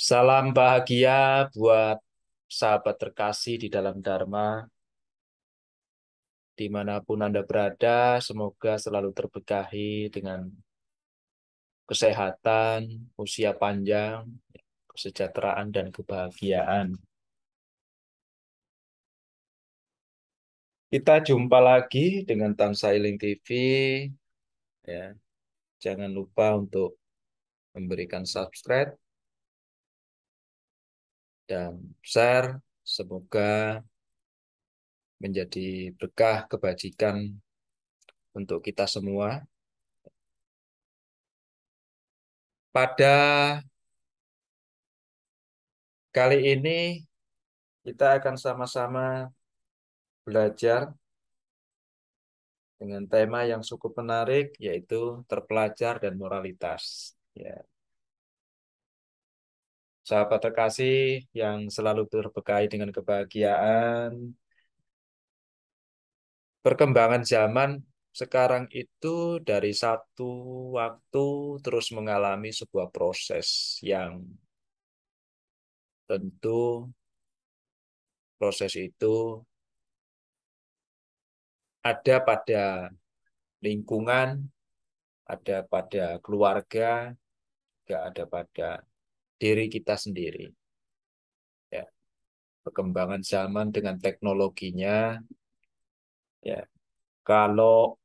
Salam bahagia buat sahabat terkasih di dalam Dharma, dimanapun Anda berada, semoga selalu terberkahi dengan kesehatan, usia panjang, kesejahteraan, dan kebahagiaan. Kita jumpa lagi dengan Tan Sailing TV, ya. Jangan lupa untuk memberikan subscribe dan share, semoga menjadi berkah kebajikan untuk kita semua. Pada kali ini kita akan sama-sama belajar dengan tema yang cukup menarik, yaitu terpelajar dan moralitas. Ya, sahabat terkasih yang selalu terberkahi dengan kebahagiaan, perkembangan zaman sekarang itu dari satu waktu terus mengalami sebuah proses yang tentu proses itu ada pada lingkungan, ada pada keluarga, juga ada pada diri kita sendiri. Ya, perkembangan zaman dengan teknologinya, ya, kalau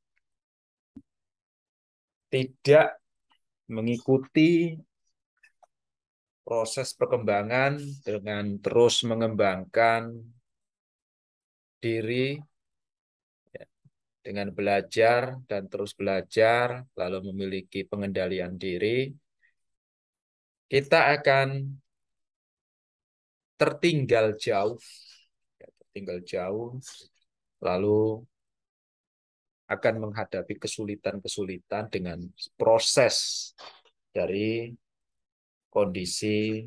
tidak mengikuti proses perkembangan dengan terus mengembangkan diri, ya, dengan belajar dan terus belajar, lalu memiliki pengendalian diri, kita akan tertinggal jauh, ya, tertinggal jauh, lalu akan menghadapi kesulitan-kesulitan dengan proses dari kondisi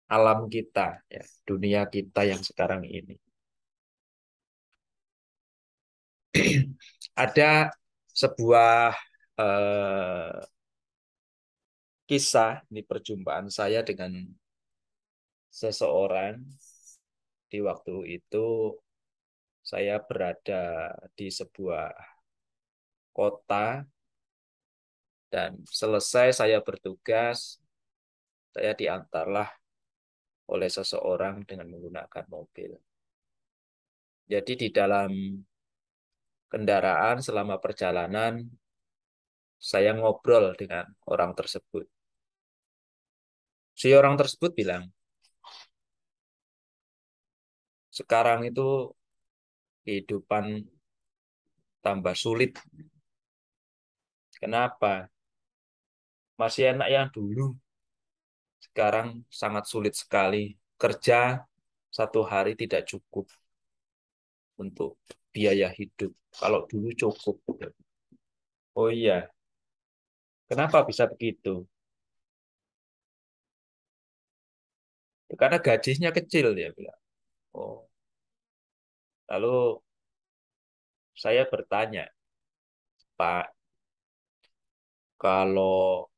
alam kita, ya, dunia kita yang sekarang ini. Ada sebuah eh, kisah, ini perjumpaan saya dengan seseorang di waktu itu saya berada di sebuah kota dan selesai saya bertugas, saya diantarlah oleh seseorang dengan menggunakan mobil. Jadi di dalam kendaraan selama perjalanan, saya ngobrol dengan orang tersebut. Si orang tersebut bilang, sekarang itu kehidupan tambah sulit. Kenapa? Masih enak yang dulu. Sekarang sangat sulit sekali. Kerja satu hari tidak cukup untuk biaya hidup. Kalau dulu cukup. Oh iya, kenapa bisa begitu? Karena gajinya kecil, dia bilang. Oh, lalu saya bertanya, Pak, kalau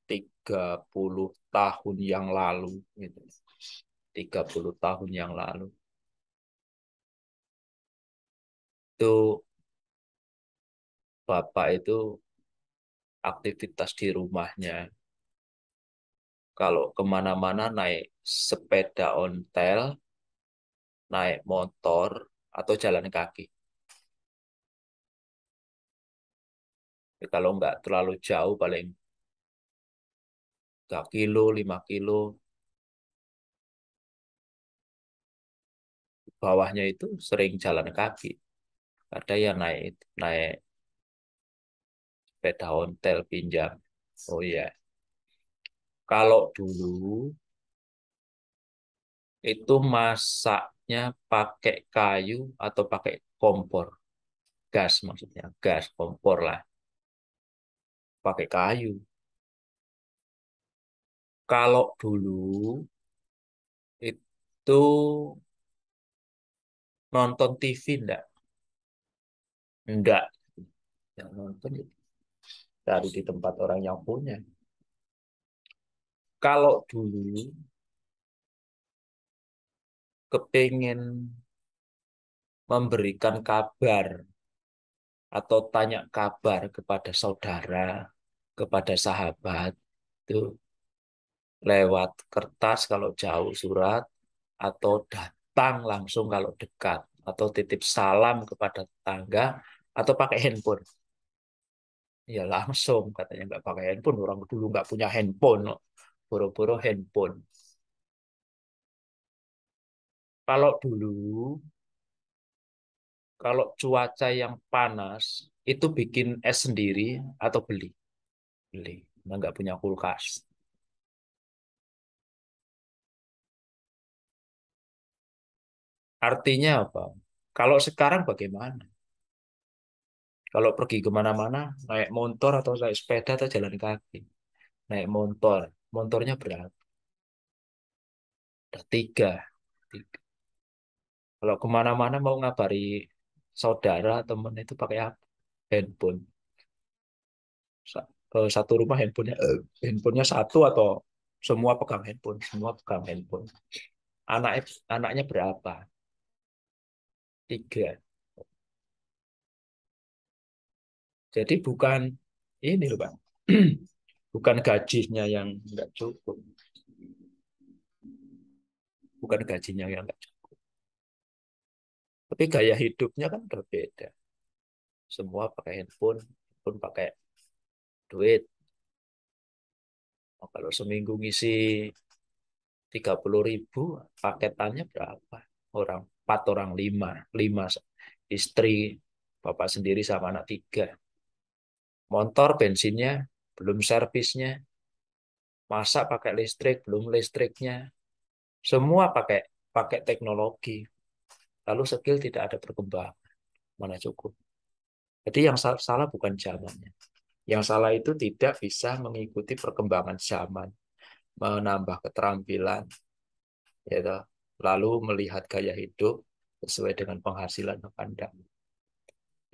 30 tahun yang lalu, gitu, 30 tahun yang lalu, itu Bapak itu aktivitas di rumahnya. Kalau kemana-mana naik sepeda ontel, naik motor, atau jalan kaki. Kalau nggak terlalu jauh, paling 3 kilo, 5 kilo, bawahnya itu sering jalan kaki. Ada yang naik naik sepeda ontel pinjam. Oh iya, kalau dulu itu masaknya pakai kayu atau pakai kompor, gas maksudnya, gas kompor lah, pakai kayu. Kalau dulu itu nonton TV enggak? Enggak. Yang nonton itu dari di tempat orang yang punya. Kalau dulu kepingin memberikan kabar atau tanya kabar kepada saudara, kepada sahabat, itu lewat kertas kalau jauh surat, atau datang langsung kalau dekat, atau titip salam kepada tetangga, atau pakai handphone. Ya langsung katanya nggak pakai handphone. Orang dulu nggak punya handphone. Boro-boro handphone. Kalau dulu, kalau cuaca yang panas, itu bikin es sendiri atau beli? Beli. Nah, nggak punya kulkas. Artinya apa? Kalau sekarang bagaimana? Kalau pergi kemana-mana, naik motor atau naik sepeda atau jalan kaki. Naik motor. Motornya berapa? Ada tiga. Tiga. Kalau kemana-mana mau ngabari saudara, temen itu pakai apa? Handphone. Satu rumah handphonenya satu atau semua pegang handphone, semua pegang handphone. Anaknya berapa? Tiga. Jadi bukan ini loh Pak, bukan gajinya yang nggak cukup, bukan gajinya yang nggak cukup, tapi gaya hidupnya kan berbeda. Semua pakai handphone, pun pakai duit. Oh, kalau seminggu ngisi 30.000, paketannya berapa? Empat orang lima, lima istri, bapak sendiri sama anak tiga. Motor bensinnya belum servisnya, masak pakai listrik belum listriknya, semua pakai pakai teknologi. Lalu skill tidak ada perkembangan, mana cukup. Jadi yang salah bukan zamannya. Yang salah itu tidak bisa mengikuti perkembangan zaman, menambah keterampilan, ya toh. Lalu melihat gaya hidup sesuai dengan penghasilan apa enggak.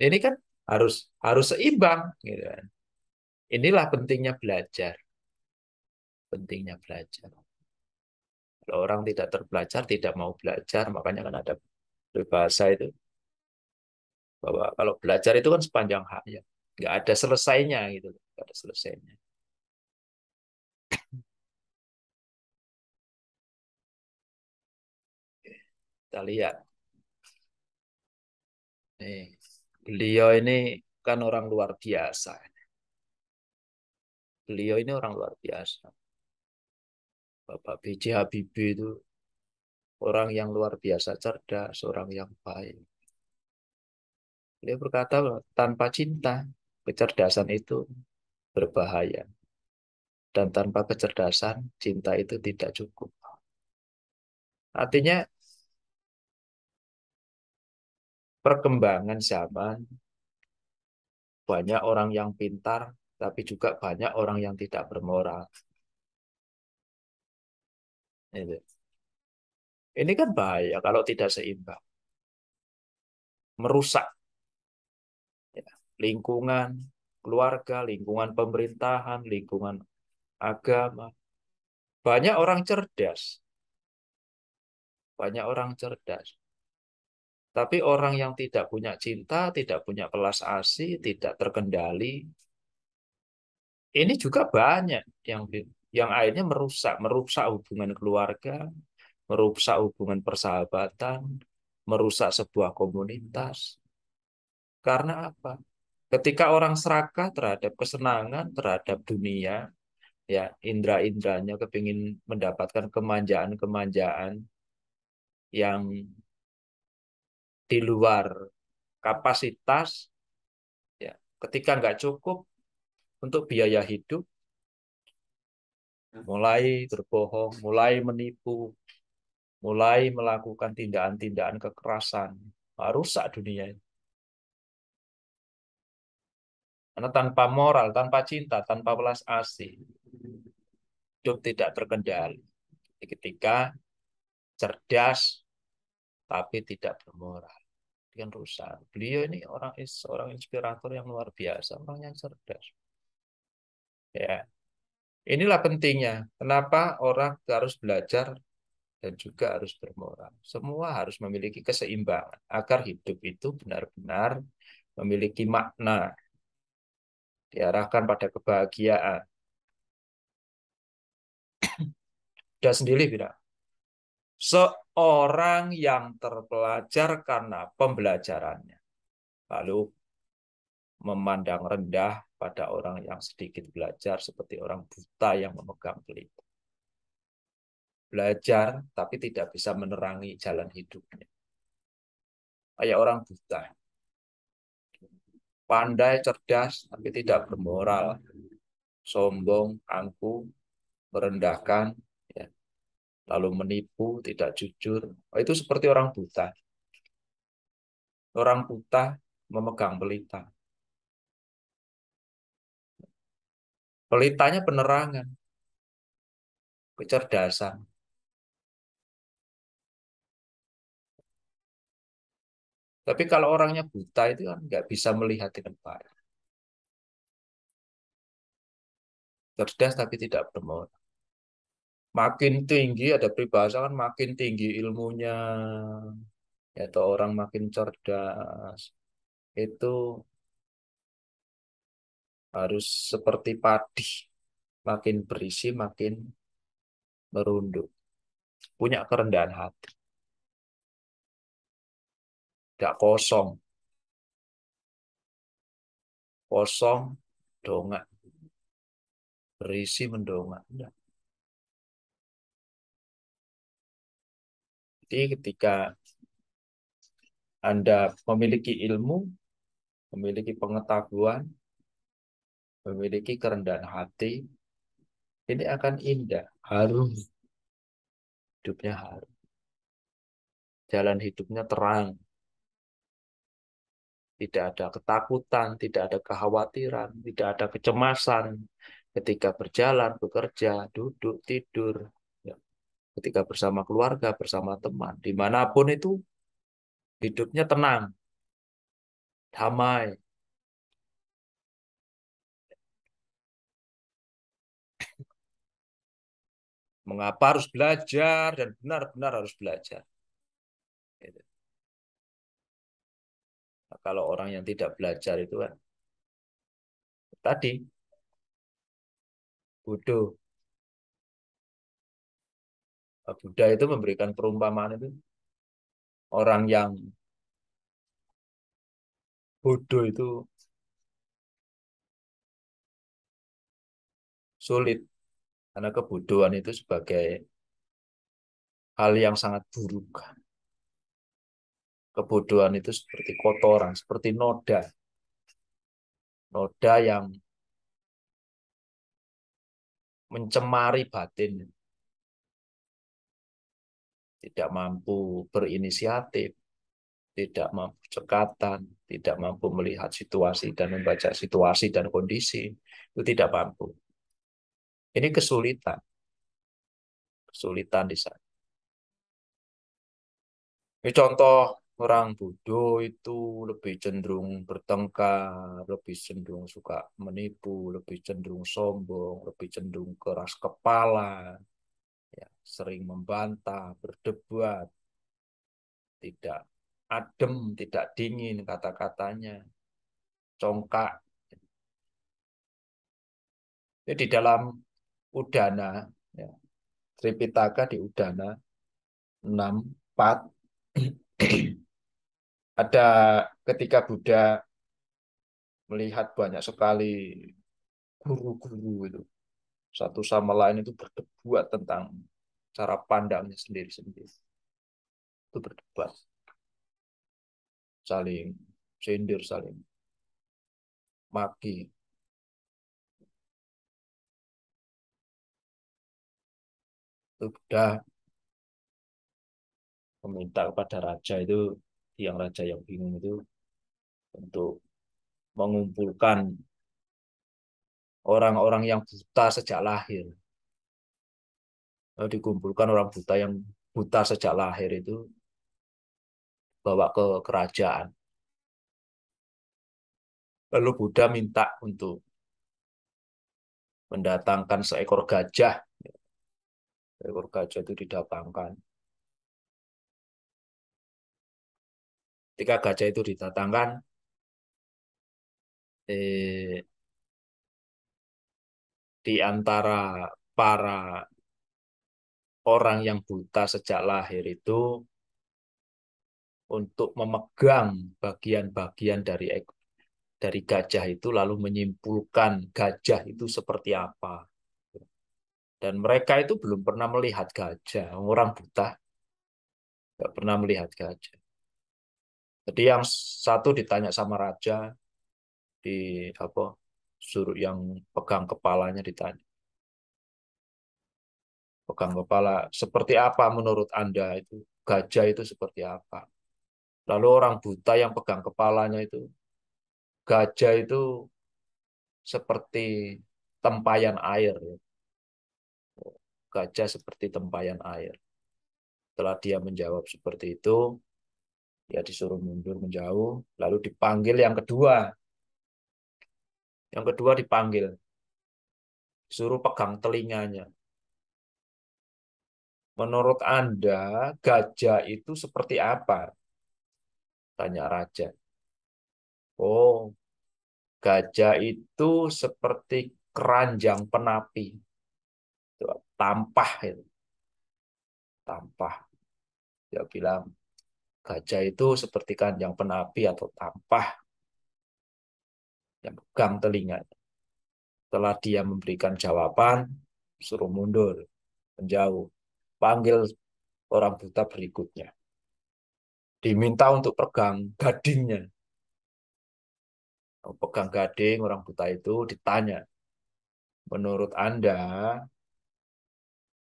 Ini kan harus harus seimbang, gitu kan. Inilah pentingnya belajar, pentingnya belajar. Kalau orang tidak terbelajar, tidak mau belajar, makanya kan ada bahasa itu bahwa kalau belajar itu kan sepanjang hayat, nggak ada selesainya gitu, nggak ada selesainya. Kita lihat nih, beliau ini kan orang luar biasa. Beliau ini orang luar biasa. Bapak B.J. Habibie itu orang yang luar biasa cerdas, orang yang baik. Beliau berkata tanpa cinta, kecerdasan itu berbahaya. Dan tanpa kecerdasan, cinta itu tidak cukup. Artinya perkembangan zaman, banyak orang yang pintar, tapi juga banyak orang yang tidak bermoral. Itu. Ini kan bahaya kalau tidak seimbang. Merusak ya, lingkungan, keluarga, lingkungan pemerintahan, lingkungan agama. Banyak orang cerdas, banyak orang cerdas. Tapi orang yang tidak punya cinta, tidak punya kelas asih, tidak terkendali, ini juga banyak yang akhirnya merusak, merusak hubungan keluarga, merusak hubungan persahabatan, merusak sebuah komunitas. Karena apa? Ketika orang serakah terhadap kesenangan, terhadap dunia, ya indera-inderanya kepingin mendapatkan kemanjaan-kemanjaan yang di luar kapasitas, ya ketika nggak cukup untuk biaya hidup, mulai berbohong, mulai menipu, mulai melakukan tindakan-tindakan kekerasan, rusak dunia ini. Karena tanpa moral, tanpa cinta, tanpa belas asih, hidup tidak terkendali. Ketika cerdas tapi tidak bermoral, dia kan rusak. Beliau ini seorang inspirator yang luar biasa, orang yang cerdas. Ya, Inilah pentingnya. Kenapa orang harus belajar dan juga harus bermoral. Semua harus memiliki keseimbangan agar hidup itu benar-benar memiliki makna, diarahkan pada kebahagiaan. Sudah sendiri bilang, seorang yang terpelajar karena pembelajarannya, lalu memandang rendah pada orang yang sedikit belajar seperti orang buta yang memegang pelita. Belajar tapi tidak bisa menerangi jalan hidupnya. Kayak orang buta, pandai, cerdas, tapi tidak bermoral, sombong, angkuh, merendahkan, ya, lalu menipu, tidak jujur. Oh, itu seperti orang buta. Orang buta memegang pelita. Pelitanya penerangan, kecerdasan. Tapi kalau orangnya buta itu kan nggak bisa melihat ke depan. Cerdas tapi tidak bermoral. Makin tinggi, ada peribahasa kan, makin tinggi ilmunya, atau orang makin cerdas. Itu harus seperti padi. Makin berisi, makin merunduk. Punya kerendahan hati. Tidak kosong. Kosong, dongak. Berisi, mendongak. Enggak. Jadi ketika Anda memiliki ilmu, memiliki pengetahuan, memiliki kerendahan hati, ini akan indah, harum, hidupnya harum. Jalan hidupnya terang, tidak ada ketakutan, tidak ada kekhawatiran, tidak ada kecemasan ketika berjalan, bekerja, duduk, tidur, ya. Ketika bersama keluarga, bersama teman, dimanapun itu hidupnya tenang, damai. Mengapa harus belajar dan benar-benar harus belajar? Gitu. Nah, kalau orang yang tidak belajar itu kan tadi bodoh. Buddha itu memberikan perumpamaan itu orang yang bodoh itu sulit karena kebodohan itu sebagai hal yang sangat buruk. Kebodohan itu seperti kotoran, seperti noda. Noda yang mencemari batin, tidak mampu berinisiatif, tidak mampu cekatan, tidak mampu melihat situasi dan membaca situasi dan kondisi, itu tidak mampu. Ini kesulitan, kesulitan di sana. Ini contoh orang bodoh itu lebih cenderung bertengkar, lebih cenderung suka menipu, lebih cenderung sombong, lebih cenderung keras kepala, ya, sering membantah, berdebat, tidak adem, tidak dingin kata-katanya, congkak. Jadi di dalam Udana, ya, Tripitaka di Udana 6:4 ada ketika Buddha melihat banyak sekali guru-guru itu satu sama lain itu berdebat tentang cara pandangnya sendiri-sendiri. Itu berdebat, saling sindir, saling maki. Itu Buddha meminta kepada raja itu, yang raja yang bingung itu, untuk mengumpulkan orang-orang yang buta sejak lahir. Lalu dikumpulkan orang buta yang buta sejak lahir itu, bawa ke kerajaan. Lalu Buddha minta untuk mendatangkan seekor gajah. Seekor gajah itu didatangkan. Ketika gajah itu didatangkan, eh, di antara para orang yang buta sejak lahir itu untuk memegang bagian-bagian dari gajah itu lalu menyimpulkan gajah itu seperti apa. Dan mereka itu belum pernah melihat gajah. Orang buta nggak pernah melihat gajah. Jadi yang satu ditanya sama raja di apa suruh yang pegang kepalanya ditanya, pegang kepala seperti apa menurut Anda itu gajah itu seperti apa? Lalu orang buta yang pegang kepalanya itu gajah itu seperti tempayan air. Gajah seperti tempayan air. Setelah dia menjawab seperti itu, dia disuruh mundur menjauh, lalu dipanggil yang kedua. Yang kedua dipanggil, suruh pegang telinganya. Menurut Anda, gajah itu seperti apa? Tanya raja. Oh, gajah itu seperti keranjang penapi. Tampah itu, tampah. Dia bilang, gajah itu seperti keranjang penapi atau tampah yang pegang telinga. Setelah dia memberikan jawaban, suruh mundur, menjauh. Panggil orang buta berikutnya. Diminta untuk pegang gadingnya. Pegang gading orang buta itu ditanya, menurut Anda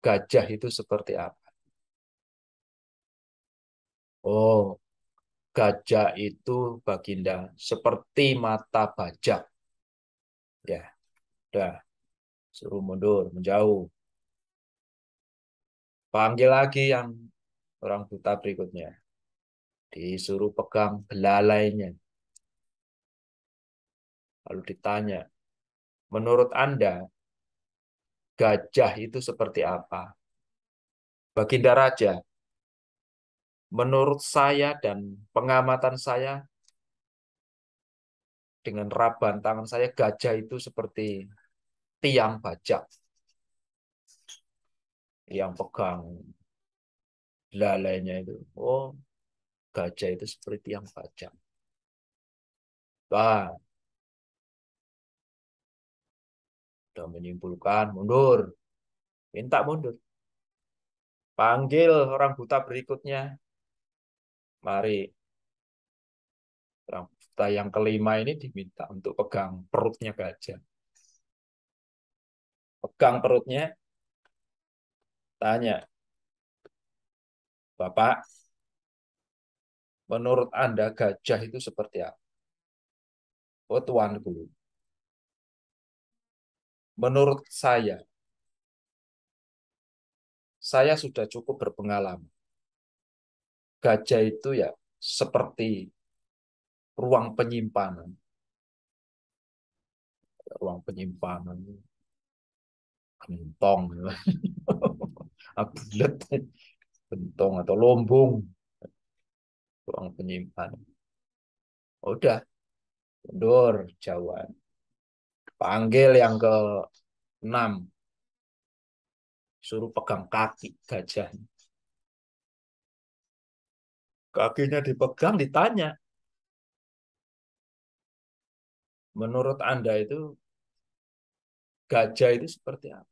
gajah itu seperti apa? Oh, gajah itu Baginda seperti mata bajak. Ya, udah suruh mundur, menjauh. Panggil lagi yang orang buta berikutnya. Disuruh pegang belalainya. Lalu ditanya, menurut Anda gajah itu seperti apa? Baginda Raja, menurut saya dan pengamatan saya dengan raban tangan saya gajah itu seperti tiang bajak yang pegang belalainya itu. Oh, gajah itu seperti tiang bajak. Wah, sudah menyimpulkan mundur, minta mundur. Panggil orang buta berikutnya. Mari, orang buta yang kelima ini diminta untuk pegang perutnya gajah. Pegang perutnya, tanya, Bapak, menurut Anda gajah itu seperti apa? Oh, tuanku, menurut saya sudah cukup berpengalaman. Gajah itu ya seperti ruang penyimpanan. Ruang penyimpanan, gentong, bulat, gentong atau lombung, ruang penyimpanan. Udah, mundur, jauhan. Panggil yang ke enam, suruh pegang kaki gajah. Kakinya dipegang, ditanya, menurut Anda itu gajah itu seperti apa?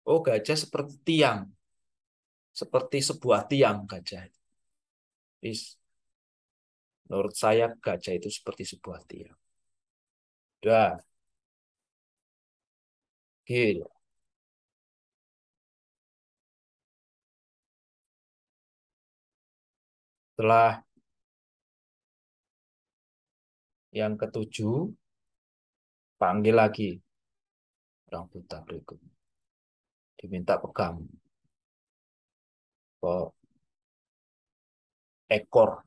Oh, gajah seperti tiang, seperti sebuah tiang gajah. Menurut saya gajah itu seperti sebuah tiang. Udah, gitu. Setelah yang ketujuh, panggil lagi orang buta berikutnya. Diminta pegang ke ekor,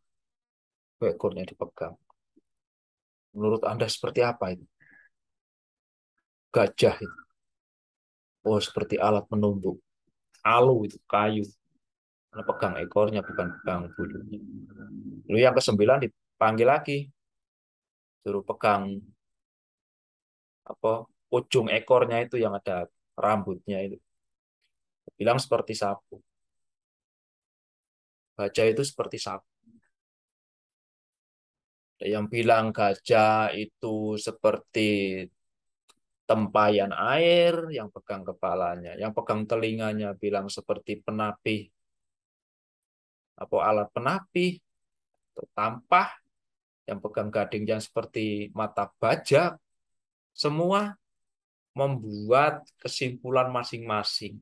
ekornya dipegang. Menurut Anda seperti apa itu? gajah itu. Oh, seperti alat menumbuk. Alu itu kayu. Karena pegang ekornya bukan pegang bulunya. Lalu yang kesembilan dipanggil lagi, suruh pegang apa ujung ekornya itu yang ada rambutnya itu. Bilang seperti sapu. Gajah itu seperti sapu. Ada yang bilang gajah itu seperti tempayan air yang pegang kepalanya, yang pegang telinganya bilang seperti penapih, apa alat penapih, atau tampah, yang pegang gading yang seperti mata bajak, semua membuat kesimpulan masing-masing.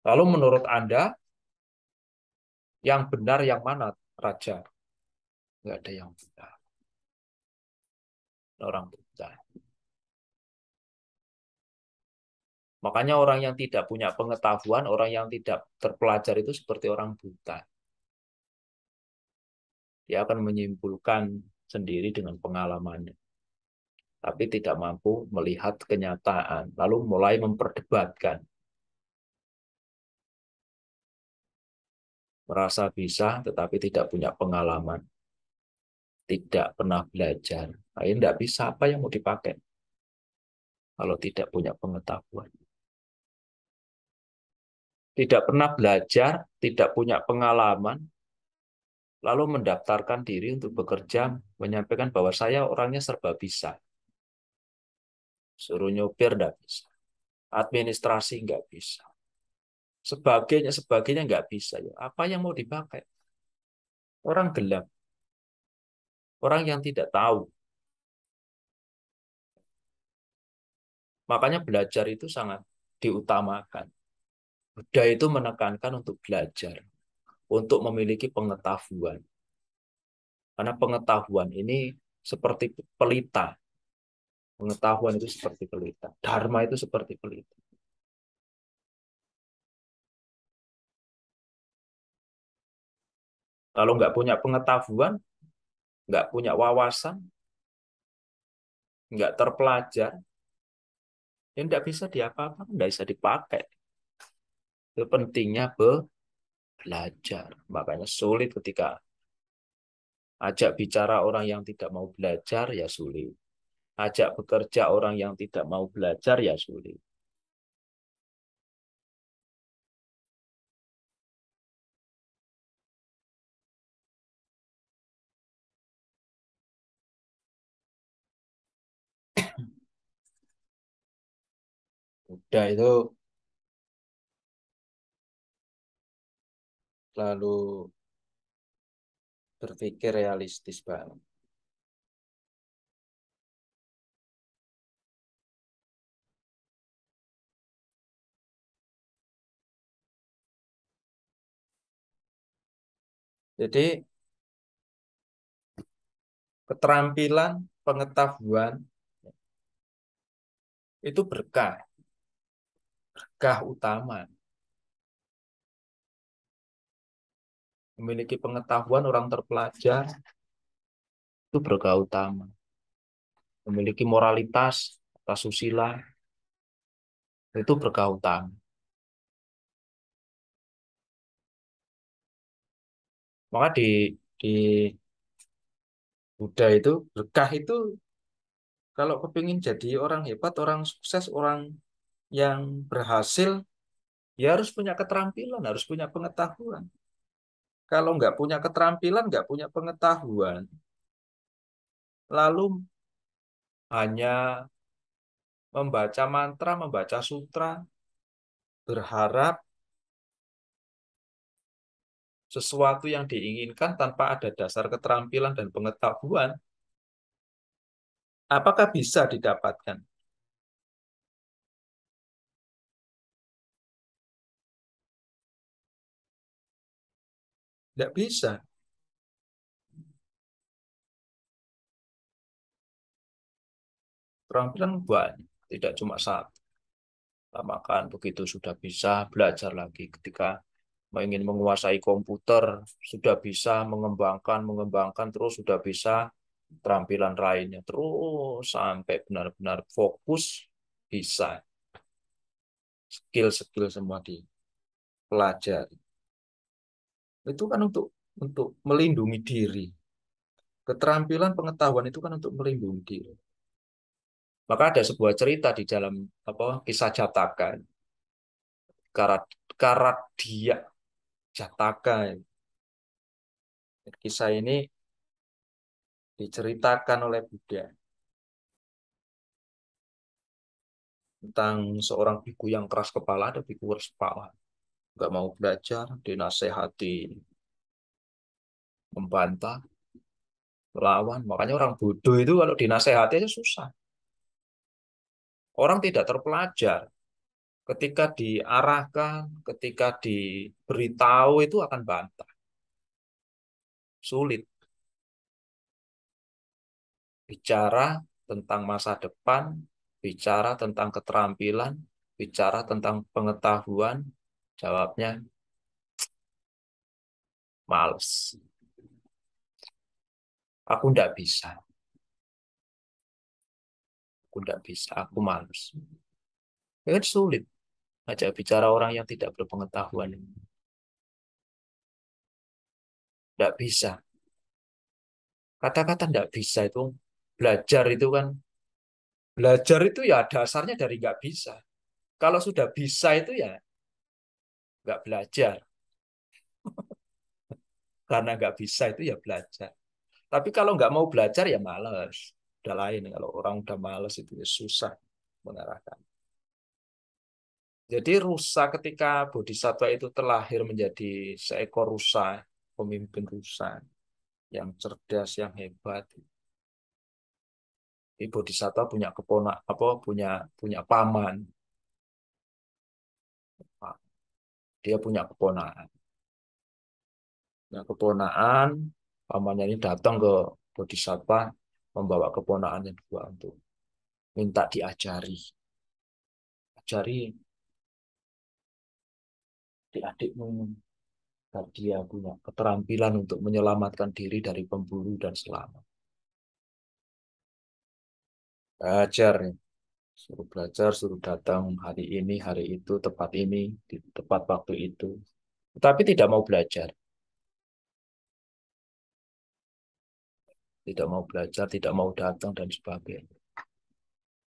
Lalu menurut Anda, yang benar yang mana, Raja? Nggak ada yang benar. Orang buta. Makanya orang yang tidak punya pengetahuan, orang yang tidak terpelajar itu seperti orang buta. Dia akan menyimpulkan sendiri dengan pengalamannya, tapi tidak mampu melihat kenyataan, lalu mulai memperdebatkan. Merasa bisa, tetapi tidak punya pengalaman. Tidak pernah belajar. Nah, ini tidak bisa, apa yang mau dipakai kalau tidak punya pengetahuan. Tidak pernah belajar, tidak punya pengalaman, lalu mendaftarkan diri untuk bekerja, menyampaikan bahwa saya orangnya serba bisa. Suruh nyopir nggak bisa. Administrasi nggak bisa. Sebagainya nggak bisa. Ya. Apa yang mau dipakai? Orang gelap. Orang yang tidak tahu. Makanya belajar itu sangat diutamakan. Buddha itu menekankan untuk belajar, untuk memiliki pengetahuan. Karena pengetahuan ini seperti pelita. Pengetahuan itu seperti pelita. Dharma itu seperti pelita. Kalau nggak punya pengetahuan, nggak punya wawasan, nggak terpelajar, ya nggak bisa diapa-apa, nggak bisa dipakai. Itu pentingnya belajar. Makanya sulit ketika ajak bicara orang yang tidak mau belajar, ya sulit. Ajak bekerja orang yang tidak mau belajar, ya sulit. Udah itu lalu berpikir realistis banget. Jadi keterampilan, pengetahuan itu berkah, berkah utama. Memiliki pengetahuan orang terpelajar itu berkah utama. Memiliki moralitas, susila itu berkah utama. Maka di Buddha itu berkah itu kalau kepingin jadi orang hebat, orang sukses, orang yang berhasil, ya harus punya keterampilan, harus punya pengetahuan. Kalau nggak punya keterampilan, nggak punya pengetahuan, lalu hanya membaca mantra, membaca sutra, berharap sesuatu yang diinginkan tanpa ada dasar keterampilan dan pengetahuan, apakah bisa didapatkan? Tidak bisa. Keterampilan banyak, tidak cuma satu. Makan begitu sudah bisa belajar lagi ketika ingin menguasai komputer sudah bisa mengembangkan terus sudah bisa keterampilan lainnya terus sampai benar-benar fokus bisa skill-skill semua dipelajari. Itu kan untuk melindungi diri. Keterampilan pengetahuan itu kan untuk melindungi diri. Maka ada sebuah cerita di dalam kisah Jataka. Karat Karatdia Jataka. Kisah ini diceritakan oleh Buddha tentang seorang biku yang keras kepala, ada biku keras kepala. Nggak mau belajar, dinasehati, membantah, melawan. Makanya orang bodoh itu kalau dinasehati aja susah. Orang tidak terpelajar. Ketika diarahkan, ketika diberitahu itu akan bantah. Sulit. Bicara tentang masa depan, bicara tentang keterampilan, bicara tentang pengetahuan, jawabnya males. Aku nggak bisa, aku nggak bisa, aku males. Ya kan sulit ajak bicara orang yang tidak berpengetahuan. Nggak bisa. Kata-kata nggak bisa itu, belajar itu ya dasarnya dari nggak bisa. Kalau sudah bisa itu ya nggak belajar. Karena nggak bisa itu ya belajar. Tapi kalau nggak mau belajar ya males. Udah lain, kalau orang udah males itu ya susah mengarahkan. Jadi rusa ketika bodhisattva itu terlahir menjadi seekor rusa, pemimpin rusa yang cerdas, yang hebat. Di bodhisattva punya keponak apa punya punya paman. Dia punya keponakan. Nah, keponakan pamannya ini datang ke bodhisattva membawa keponakannya dua untuk minta diajari. Ajari adik-adikmu agar dia punya keterampilan untuk menyelamatkan diri dari pemburu dan selamat. Belajar, suruh belajar, suruh datang hari ini, hari itu, tepat ini, di tepat waktu itu. Tetapi tidak mau belajar, tidak mau belajar, tidak mau datang dan sebagainya.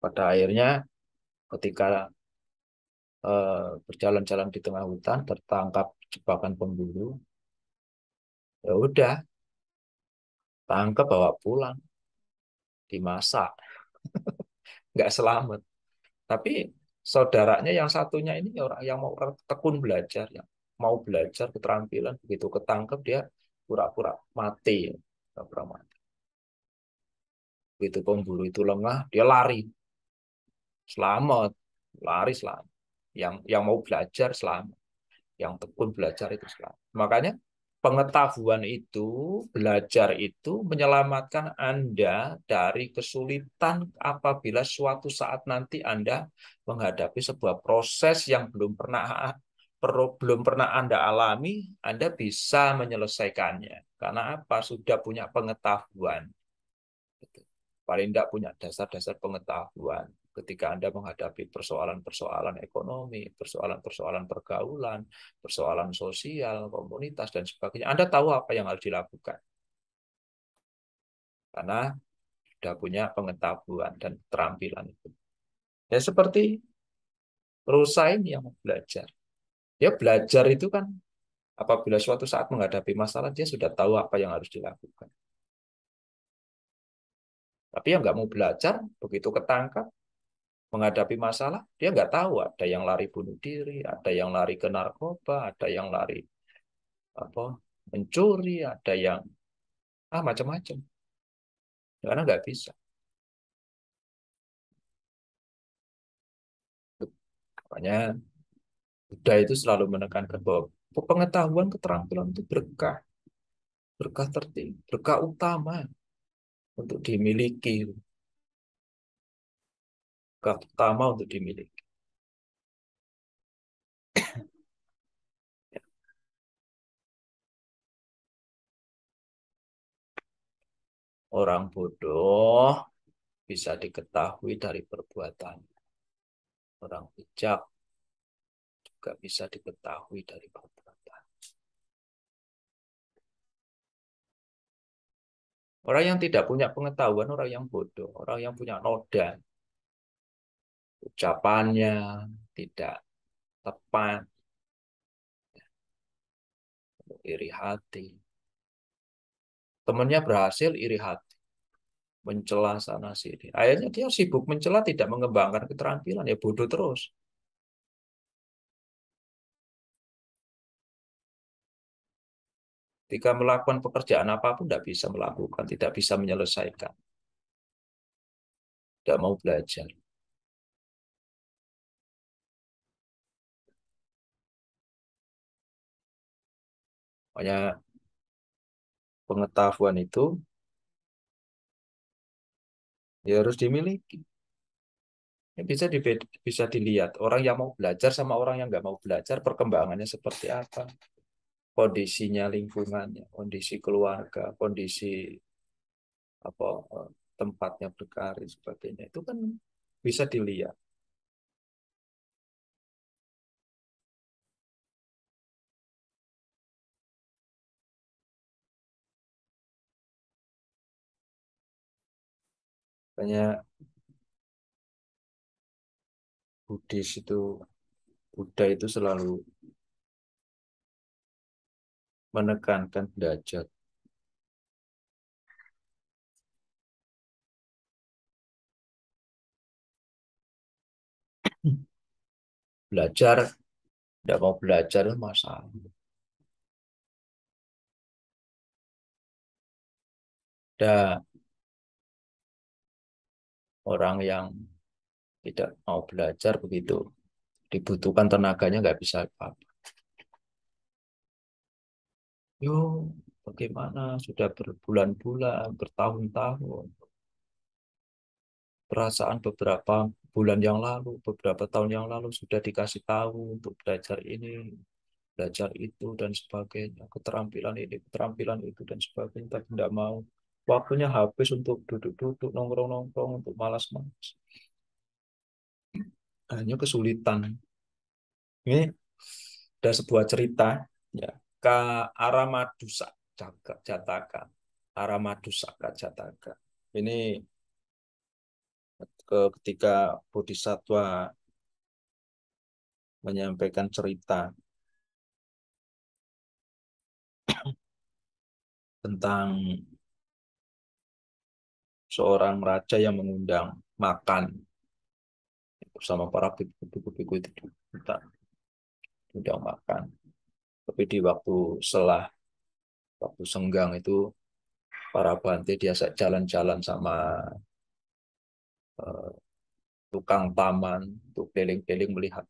Pada akhirnya, ketika berjalan-jalan di tengah hutan, tertangkap jebakan pemburu, ya udah, tangkap bawa pulang, dimasak, nggak selamat. Tapi saudaranya yang satunya ini orang yang mau tekun belajar, yang mau belajar keterampilan, begitu ketangkep dia pura-pura mati, pura-pura mati. Begitu pemburu itu lengah, dia lari, selamat, lari selamat. Yang mau belajar selamat, yang tekun belajar itu selamat. Makanya pengetahuan itu, belajar itu menyelamatkan Anda dari kesulitan apabila suatu saat nanti Anda menghadapi sebuah proses yang belum pernah Anda alami, Anda bisa menyelesaikannya. Karena apa? Sudah punya pengetahuan. Paling tidak punya dasar-dasar pengetahuan ketika Anda menghadapi persoalan-persoalan ekonomi, persoalan-persoalan pergaulan, persoalan sosial, komunitas, dan sebagainya. Anda tahu apa yang harus dilakukan. Karena sudah punya pengetahuan dan keterampilan itu. Ya seperti Rosa ini yang belajar. Dia belajar itu kan apabila suatu saat menghadapi masalah, dia sudah tahu apa yang harus dilakukan. Tapi yang nggak mau belajar, begitu ketangkap, menghadapi masalah, dia nggak tahu ada yang lari bunuh diri, ada yang lari ke narkoba, ada yang lari apa mencuri, ada yang macam-macam. Karena nggak bisa. Makanya Buddha itu selalu menekankan bahwa pengetahuan keterampilan itu berkah, berkah tertinggi, berkah utama untuk dimiliki, berkah utama untuk dimiliki. Orang bodoh bisa diketahui dari perbuatan. Orang bijak juga bisa diketahui dari perbuatan. Orang yang tidak punya pengetahuan, orang yang bodoh, orang yang punya noda, ucapannya tidak tepat, iri hati. Temannya berhasil, iri hati, mencela sana sini. Akhirnya dia sibuk mencela, tidak mengembangkan keterampilan, ya bodoh terus. Ketika melakukan pekerjaan apapun, tidak bisa melakukan, tidak bisa menyelesaikan, tidak mau belajar. Makanya pengetahuan itu ya harus dimiliki. Ya, bisa dilihat orang yang mau belajar sama orang yang nggak mau belajar perkembangannya seperti apa, kondisinya, lingkungannya, kondisi keluarga, kondisi apa tempatnya berkarir sebagainya itu kan bisa dilihat. Makanya Buddhis itu Buddha itu selalu menekankan belajar. Belajar, tidak mau belajar itu masalah. Ada orang yang tidak mau belajar begitu, dibutuhkan tenaganya nggak bisa apa-apa. Yo, bagaimana? Sudah berbulan-bulan, bertahun-tahun. Perasaan beberapa bulan yang lalu, beberapa tahun yang lalu sudah dikasih tahu untuk belajar ini, belajar itu, dan sebagainya. Keterampilan ini, keterampilan itu, dan sebagainya. Tapi tidak mau. Waktunya habis untuk duduk-duduk, nongkrong-nongkrong, untuk malas-malas. Hanya kesulitan. Ini ada sebuah cerita, ya. Aramadusa Jataka. Aramadusa Jataka. Ini ketika Bodhisattva menyampaikan cerita tentang seorang raja yang mengundang makan bersama para biku-biku itu kita undang makan. Tapi di waktu selah, waktu senggang itu para Bante diajak jalan-jalan sama eh, tukang taman untuk keliling-keliling melihat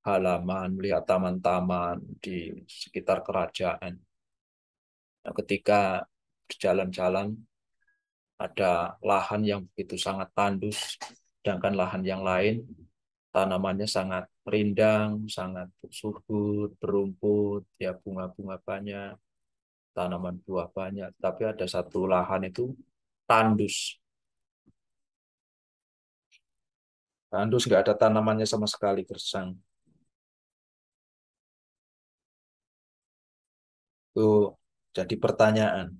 halaman, melihat taman-taman di sekitar kerajaan. Nah, ketika berjalan-jalan ada lahan yang begitu sangat tandus, sedangkan lahan yang lain tanamannya sangat rindang, sangat subur, berumput, ya bunga-bunga banyak, tanaman buah banyak. Tapi ada satu lahan itu tandus, tandus nggak ada tanamannya sama sekali, gersang. Itu jadi pertanyaan,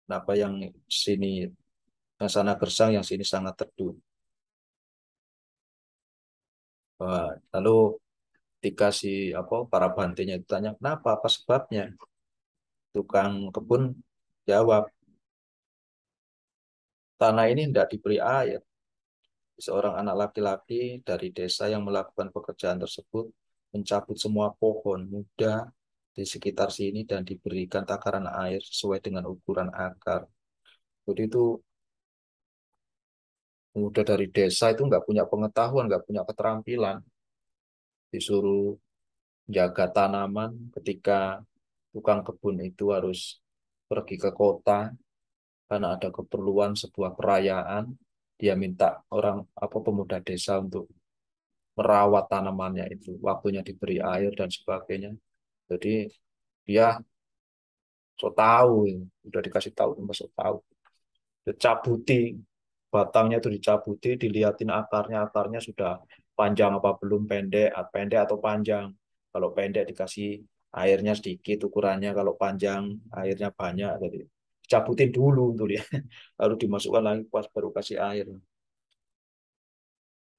kenapa yang sini, yang sana gersang, yang sini sangat teduh. Lalu ketika si apa para bantenya ditanya kenapa, apa sebabnya, tukang kebun jawab, tanah ini tidak diberi air. Seorang anak laki-laki dari desa yang melakukan pekerjaan tersebut mencabut semua pohon muda di sekitar sini dan diberikan takaran air sesuai dengan ukuran akar. Jadi itu pemuda dari desa itu nggak punya pengetahuan, nggak punya keterampilan, disuruh jaga tanaman ketika tukang kebun itu harus pergi ke kota karena ada keperluan sebuah perayaan, dia minta orang apa pemuda desa untuk merawat tanamannya itu, waktunya diberi air dan sebagainya. Jadi Dia so tahu, ya. Udah dikasih tahu, cuma so tahu. Dicabuti, batangnya itu dicabuti, dilihatin akarnya, akarnya sudah panjang apa belum, pendek, pendek atau panjang. Kalau pendek dikasih airnya sedikit ukurannya, kalau panjang airnya banyak. Jadi dicabutin dulu untuk lihat, lalu dimasukkan lagi pas baru kasih air.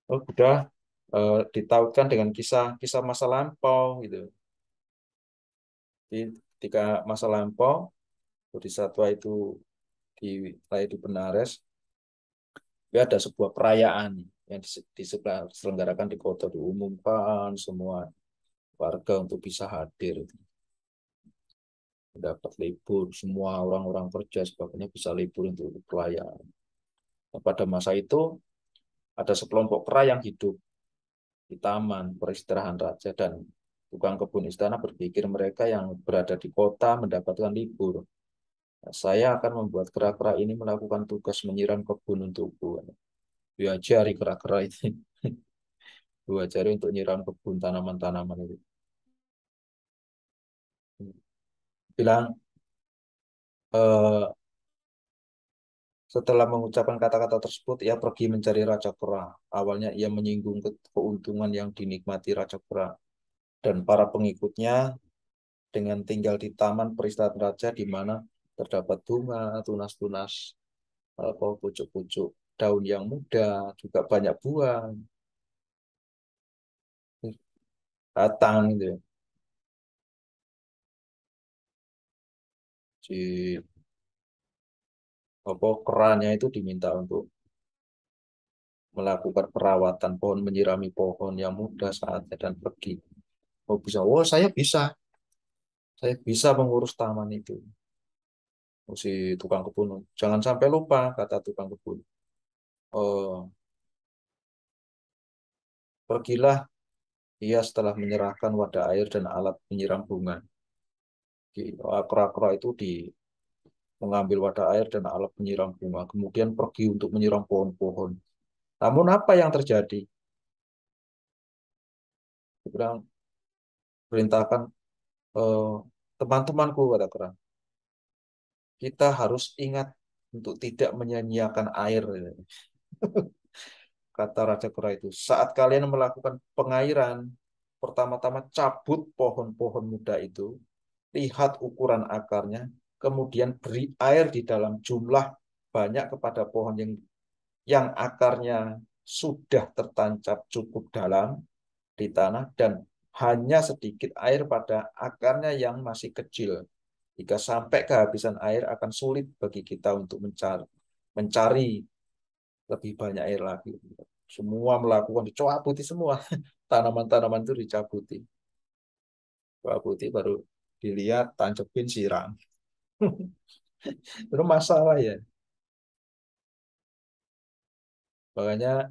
Oh, udah ditautkan dengan kisah-kisah masa lampau gitu. Jadi, ketika masa lampau, Bodhisattva itu di lahir di Benares, ya ada sebuah perayaan yang diselenggarakan di kota, diumumkan semua warga untuk bisa hadir, dapat libur, semua orang-orang kerja sebagainya bisa libur untuk perayaan. Nah, pada masa itu ada sekelompok kera yang hidup di taman peristirahatan raja, dan tukang kebun istana berpikir mereka yang berada di kota mendapatkan libur. Nah, saya akan membuat kera-kera ini melakukan tugas menyiram kebun untukku. Diajari kera-kera itu. Diajari untuk nyiram kebun tanaman-tanaman itu. Bilang, eh, setelah mengucapkan kata-kata tersebut, ia pergi mencari Raja Kera. Awalnya ia menyinggung keuntungan yang dinikmati Raja Kera dan para pengikutnya dengan tinggal di taman peristirahatan raja di mana terdapat bunga, tunas-tunas, apa pucuk-pucuk daun yang muda, juga banyak buah. Datang gitu ya. Si apa keranya itu diminta untuk melakukan perawatan pohon, menyirami pohon yang muda saatnya dan pergi. Oh bisa, oh saya bisa mengurus taman itu. Oh, si tukang kebun, jangan sampai lupa, kata tukang kebun. Oh, pergilah ia setelah menyerahkan wadah air dan alat penyiram bunga. Kera-kera itu mengambil wadah air dan alat penyiram bunga, kemudian pergi untuk menyiram pohon-pohon. Namun apa yang terjadi? Dia bilang, perintahkan, eh, teman-temanku, kata kera, kita harus ingat untuk tidak menyia-nyiakan air. Kata Raja Kera itu, saat kalian melakukan pengairan, pertama-tama cabut pohon-pohon muda itu, lihat ukuran akarnya, kemudian beri air di dalam jumlah banyak kepada pohon yang akarnya sudah tertancap cukup dalam di tanah, dan hanya sedikit air pada akarnya yang masih kecil. Jika sampai kehabisan air, akan sulit bagi kita untuk mencari lebih banyak air lagi. Semua melakukan, dicabuti semua. Tanaman-tanaman itu dicabuti. Cabuti baru dilihat, tancepin, siram. Itu masalah ya. Makanya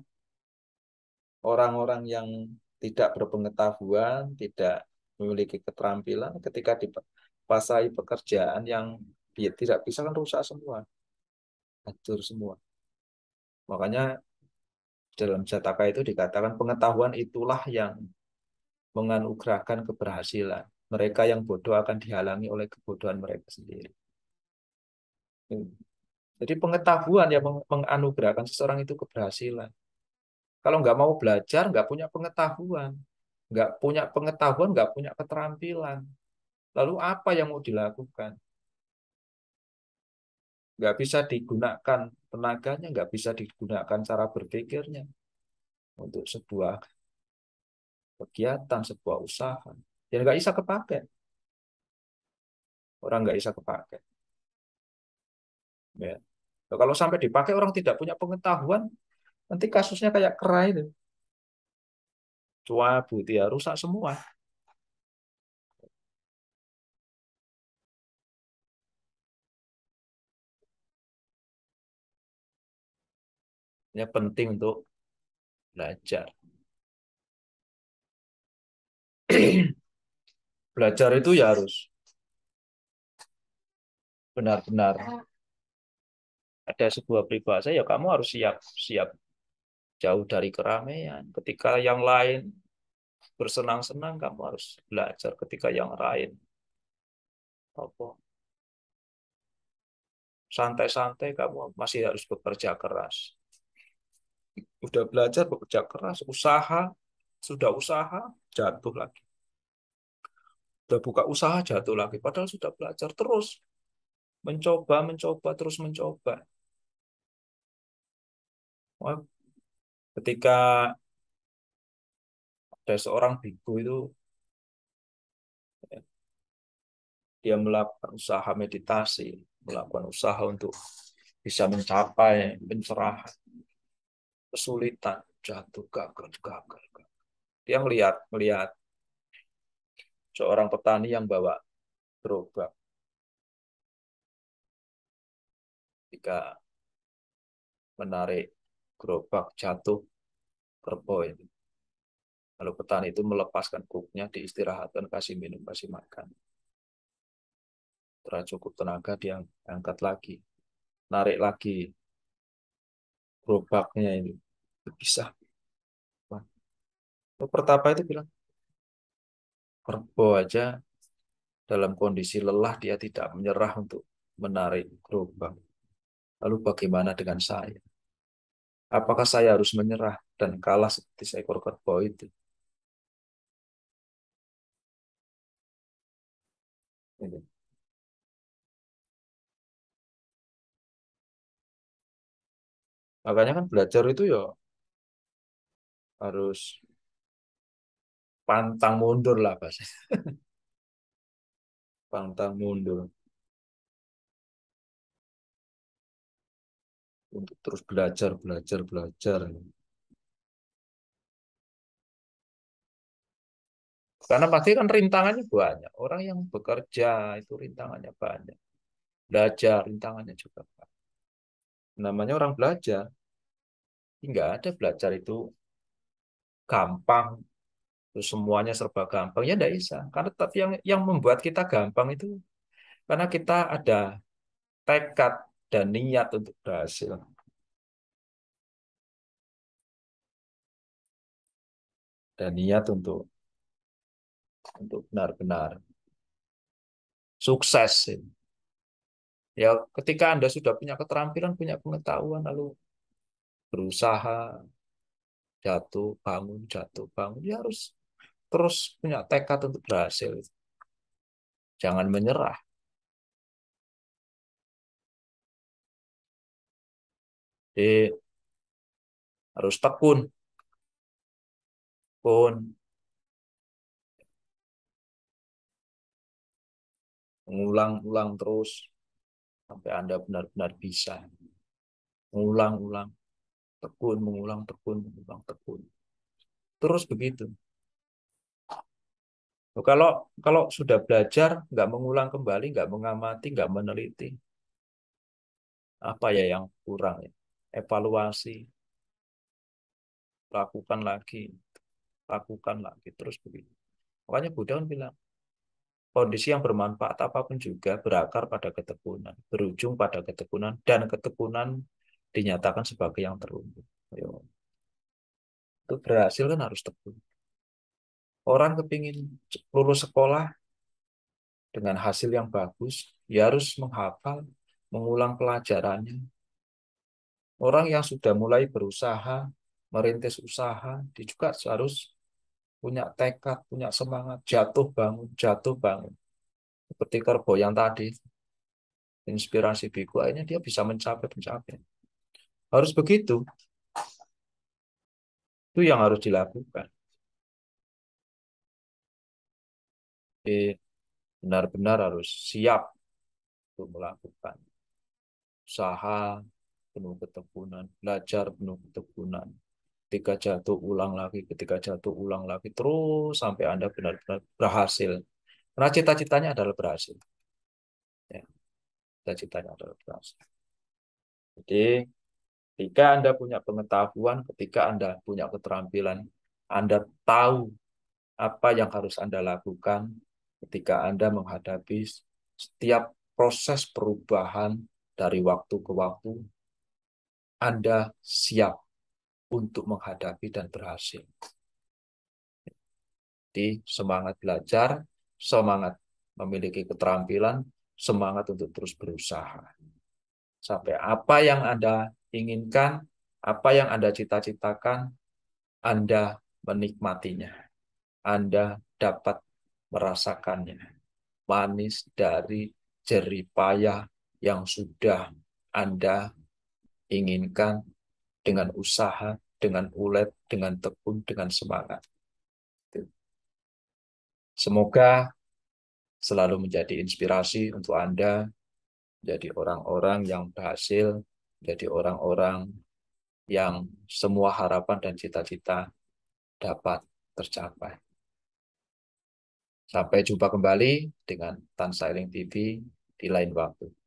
orang-orang yang tidak berpengetahuan, tidak memiliki keterampilan, ketika dipasai pekerjaan yang dia tidak bisa, kan rusak semua, hancur semua. Makanya dalam Jataka itu dikatakan pengetahuan itulah yang menganugerahkan keberhasilan. Mereka yang bodoh akan dihalangi oleh kebodohan mereka sendiri. Jadi pengetahuan yang menganugerahkan seseorang itu keberhasilan. Kalau nggak mau belajar, nggak punya pengetahuan. Nggak punya pengetahuan, nggak punya keterampilan. Lalu apa yang mau dilakukan? Nggak bisa digunakan tenaganya, nggak bisa digunakan cara berpikirnya untuk sebuah kegiatan, sebuah usaha. Ya nggak bisa kepakai. Orang nggak bisa kepakai. Ya. Nah, kalau sampai dipakai orang tidak punya pengetahuan, nanti kasusnya kayak kera itu. Cuabu, dia rusak semua. Ya penting untuk belajar. Belajar itu ya harus benar-benar ada sebuah peribahasa, ya kamu harus siap siap jauh dari keramaian. Ketika yang lain bersenang-senang, kamu harus belajar. Ketika yang lain Apa santai-santai kamu masih harus bekerja keras. Udah belajar bekerja keras, usaha, sudah usaha, jatuh lagi. Udah buka usaha, jatuh lagi. Padahal sudah belajar terus. Mencoba, mencoba, terus mencoba. Wah, ketika ada seorang biku itu, dia melakukan usaha meditasi, melakukan usaha untuk bisa mencapai pencerahan, kesulitan, jatuh, gagal, gagal, gagal. Dia melihat seorang petani yang bawa gerobak. Ketika menarik gerobak, jatuh, kerbau itu. Lalu petani itu melepaskan kuknya, diistirahatkan, kasih minum, kasih makan. Setelah cukup tenaga, dia angkat lagi, narik lagi gerobaknya ini. Bisa. Pertapa itu bilang, kerbau aja dalam kondisi lelah, dia tidak menyerah untuk menarik gerobak. Lalu bagaimana dengan saya? Apakah saya harus menyerah dan kalah seperti seekor kerbau itu? Gitu. Makanya kan belajar itu ya harus pantang mundur lah, Pak. Pantang mundur untuk terus belajar, belajar, belajar. Karena pasti kan rintangannya banyak. Orang yang bekerja itu rintangannya banyak. Belajar rintangannya juga banyak. Namanya orang belajar. Nggak ada belajar itu gampang. Terus semuanya serba gampang. Ya nggak bisa. Karena tapi yang membuat kita gampang itu karena kita ada tekad dan niat untuk berhasil. Dan niat untuk benar-benar sukses. Ya, ketika Anda sudah punya keterampilan, punya pengetahuan, lalu berusaha, jatuh, bangun, ya harus terus punya tekad untuk berhasil. Jangan menyerah. Jadi harus tekun, pun mengulang-ulang terus sampai Anda benar-benar bisa. Mengulang-ulang, tekun, mengulang, tekun, mengulang, tekun. Terus begitu. Kalau kalau sudah belajar, nggak mengulang kembali, nggak mengamati, nggak meneliti, apa ya yang kurang ya? Evaluasi, lakukan lagi, terus begitu. Makanya Buddha kan bilang, kondisi yang bermanfaat apapun juga berakar pada ketekunan, berujung pada ketekunan, dan ketekunan dinyatakan sebagai yang terumbu. Ayo, untuk berhasil kan harus tekun. Orang kepingin lulus sekolah dengan hasil yang bagus, ya harus menghafal, mengulang pelajarannya. Orang yang sudah mulai berusaha, merintis usaha, dia juga harus punya tekad, punya semangat, jatuh bangun. Seperti kerbau yang tadi, inspirasi biku, akhirnya dia bisa mencapai. Harus begitu, itu yang harus dilakukan. Jadi benar-benar harus siap untuk melakukan usaha penuh ketekunan, belajar penuh ketekunan. Ketika jatuh ulang lagi, ketika jatuh ulang lagi, terus sampai Anda benar-benar berhasil. Karena cita-citanya adalah berhasil. Ya, cita-citanya adalah berhasil. Jadi ketika Anda punya pengetahuan, ketika Anda punya keterampilan, Anda tahu apa yang harus Anda lakukan ketika Anda menghadapi setiap proses perubahan dari waktu ke waktu, Anda siap untuk menghadapi dan berhasil. Jadi semangat belajar, semangat memiliki keterampilan, semangat untuk terus berusaha. Sampai apa yang Anda inginkan, apa yang Anda cita-citakan, Anda menikmatinya. Anda dapat merasakannya. Manis dari jerih payah yang sudah Anda inginkan dengan usaha, dengan ulet, dengan tekun, dengan semangat. Semoga selalu menjadi inspirasi untuk Anda, menjadi orang-orang yang berhasil, menjadi orang-orang yang semua harapan dan cita-cita dapat tercapai. Sampai jumpa kembali dengan Tan Sailing TV di lain waktu.